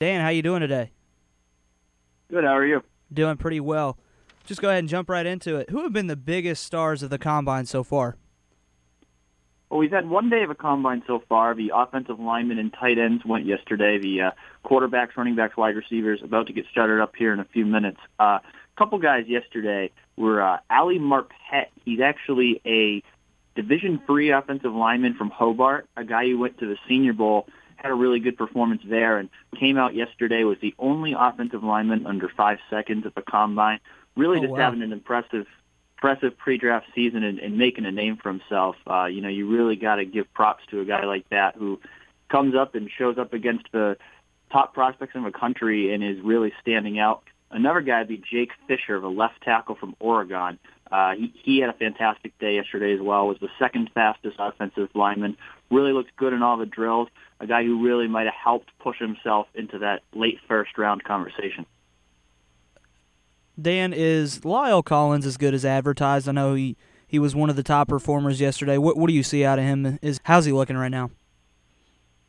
Dan, how you doing today? Good, how are you? Doing pretty well. Just go ahead and jump right into it. Who have been the biggest stars of the Combine so far? Well, we've had one day of a combine so far. The offensive linemen and tight ends went yesterday. The quarterbacks, running backs, wide receivers about to get started up here in a few minutes. A couple guys yesterday were Ali Marquette. He's actually a Division III offensive lineman from Hobart, a guy who went to the Senior Bowl, had a really good performance there, and came out yesterday, was the only offensive lineman under 5 seconds at the combine. Really having an impressive pre-draft season and making a name for himself. You really got to give props to a guy like that who comes up and shows up against the top prospects in the country and is really standing out. Another guy would be Jake Fisher, the left tackle from Oregon. He had a fantastic day yesterday as well, was the second fastest offensive lineman, really looked good in all the drills, a guy who really might have helped push himself into that late first-round conversation. Dan, is Lyle Collins as good as advertised? I know he was one of the top performers yesterday. What do you see out of him? How's he looking right now?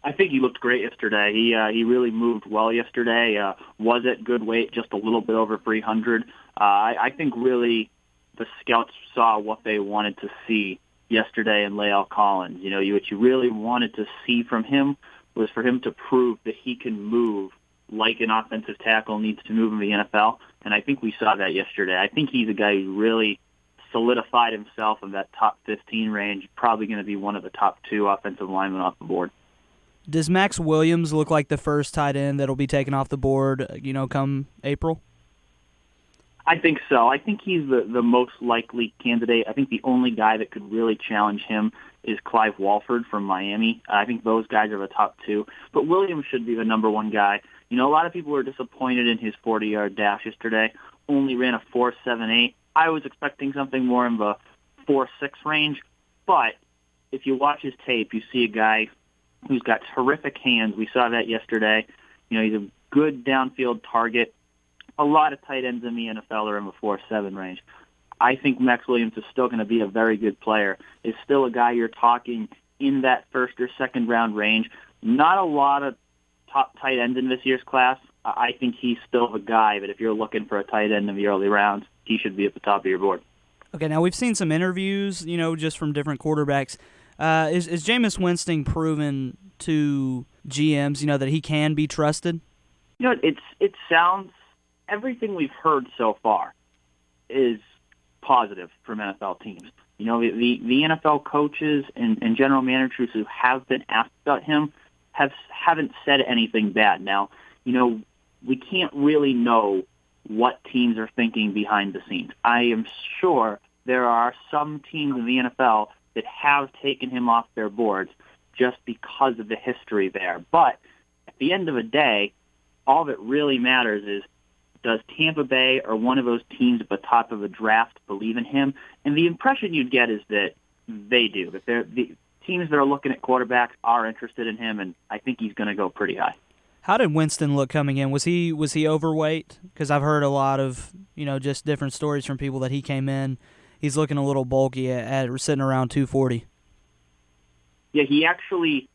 I think he looked great yesterday. He really moved well yesterday. Was at good weight, just a little bit over 300. I think really the scouts saw what they wanted to see yesterday in Lyle Collins. What you really wanted to see from him was for him to prove that he can move like an offensive tackle needs to move in the NFL, and I think we saw that yesterday. I think he's a guy who really solidified himself in that top 15 range, probably going to be one of the top 2 offensive linemen off the board. Does Max Williams look like the first tight end that'll be taken off the board, come April? I think so. I think he's the most likely candidate. I think the only guy that could really challenge him is Clive Walford from Miami. I think those guys are the top 2. But Williams should be the number 1 guy. A lot of people were disappointed in his 40-yard dash yesterday. Only ran a 4.78. I was expecting something more in the 4.6 range. But if you watch his tape, you see a guy who's got terrific hands. We saw that yesterday. He's a good downfield target. A lot of tight ends in the NFL are in the 4.7 range. I think Max Williams is still going to be a very good player. Is still a guy you're talking in that first or second round range. Not a lot of top tight ends in this year's class. I think he's still the guy, but if you're looking for a tight end in the early rounds, he should be at the top of your board. Okay, now we've seen some interviews, just from different quarterbacks. Is Jameis Winston proven to GMs, that he can be trusted? It sounds, everything we've heard so far is positive from NFL teams. The NFL coaches and general managers who have been asked about him haven't said anything bad. Now, we can't really know what teams are thinking behind the scenes. I am sure there are some teams in the NFL that have taken him off their boards just because of the history there. But at the end of the day, all that really matters is, does Tampa Bay or one of those teams at the top of the draft believe in him? And the impression you'd get is that they do. That the teams that are looking at quarterbacks are interested in him, and I think he's going to go pretty high. How did Winston look coming in? Was he overweight? Because I've heard a lot of just different stories from people that he came in. He's looking a little bulky at sitting around 240. Yeah, he actually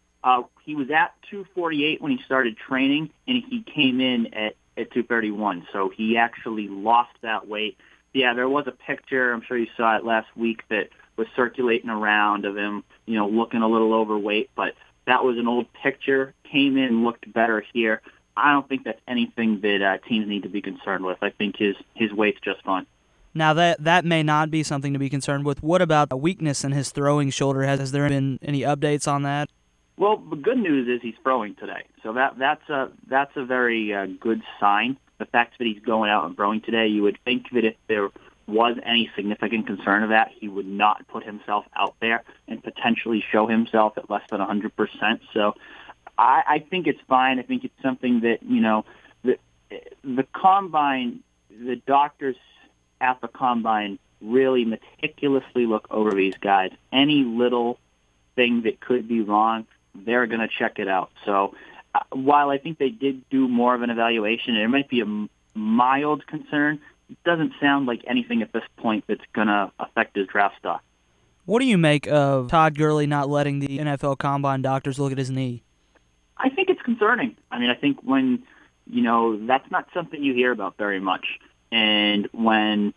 he was at 248 when he started training, and he came in at 231. So he actually lost that weight. Yeah, there was a picture, I'm sure you saw it last week, that was circulating around of him, looking a little overweight, but that was an old picture. Came in, looked better here. I don't think that's anything that teams need to be concerned with. I think his weight's just fine. Now, that may not be something to be concerned with. What about a weakness in his throwing shoulder? Has there been any updates on that? Well, the good news is he's throwing today, so that's a very good sign. The fact that he's going out and throwing today, you would think that if there was any significant concern of that, he would not put himself out there and potentially show himself at less than 100%. So I think it's fine. I think it's something that, the combine, the doctors at the combine really meticulously look over these guys. Any little thing that could be wrong, they're going to check it out. So while I think they did do more of an evaluation, there might be a mild concern. It doesn't sound like anything at this point that's going to affect his draft stock. What do you make of Todd Gurley not letting the NFL Combine doctors look at his knee? I think it's concerning. I mean, I think when that's not something you hear about very much. And when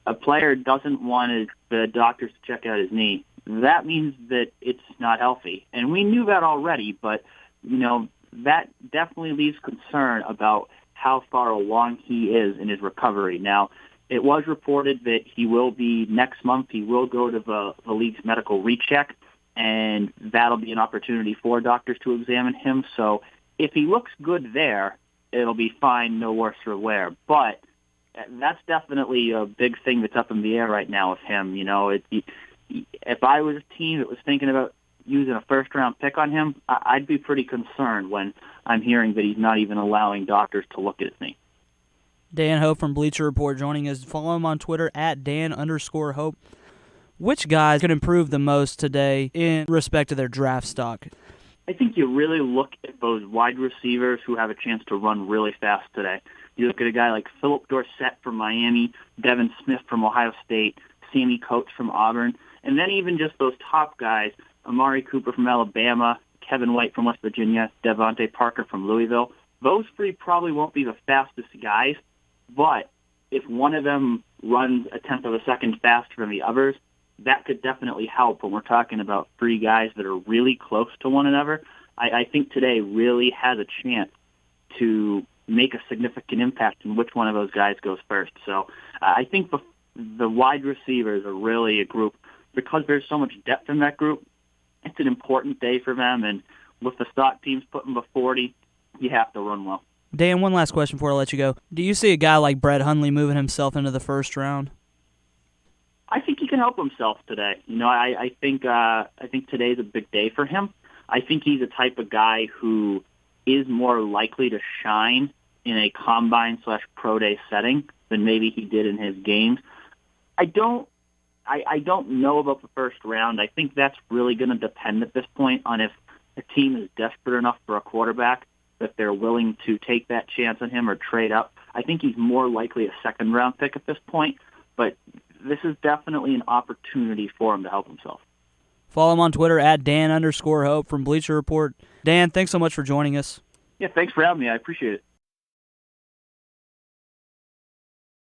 a player doesn't want the doctors to check out his knee, that means that it's not healthy. And we knew that already, but, that definitely leaves concern about how far along he is in his recovery. Now, it was reported that next month, he will go to the league's medical recheck, and that'll be an opportunity for doctors to examine him. So if he looks good there, it'll be fine, no worse for wear. But that's definitely a big thing that's up in the air right now with him. If I was a team that was thinking about using a first-round pick on him, I'd be pretty concerned when I'm hearing that he's not even allowing doctors to look at his knee. Dan Hope from Bleacher Report joining us. Follow him on Twitter at Dan_Hope. Which guys could improve the most today in respect to their draft stock? I think you really look at those wide receivers who have a chance to run really fast today. You look at a guy like Philip Dorsett from Miami, Devin Smith from Ohio State, Sammy Coates from Auburn, and then even just those top guys, Amari Cooper from Alabama, Kevin White from West Virginia, Devontae Parker from Louisville. Those three probably won't be the fastest guys, but if one of them runs a tenth of a second faster than the others, that could definitely help when we're talking about three guys that are really close to one another. I think today really has a chance to make a significant impact in which one of those guys goes first. So I think the wide receivers are really a group, because there's so much depth in that group, it's an important day for them, and with the stock teams putting the 40, you have to run well. Dan, one last question before I let you go. Do you see a guy like Brett Hundley moving himself into the first round? I think he can help himself today. I think today's a big day for him. I think he's a type of guy who is more likely to shine in a combine/pro day setting than maybe he did in his games. I don't know about the first round. I think that's really going to depend at this point on if a team is desperate enough for a quarterback that they're willing to take that chance on him or trade up. I think he's more likely a second-round pick at this point, but this is definitely an opportunity for him to help himself. Follow him on Twitter at Dan_Hope from Bleacher Report. Dan, thanks so much for joining us. Yeah, thanks for having me. I appreciate it.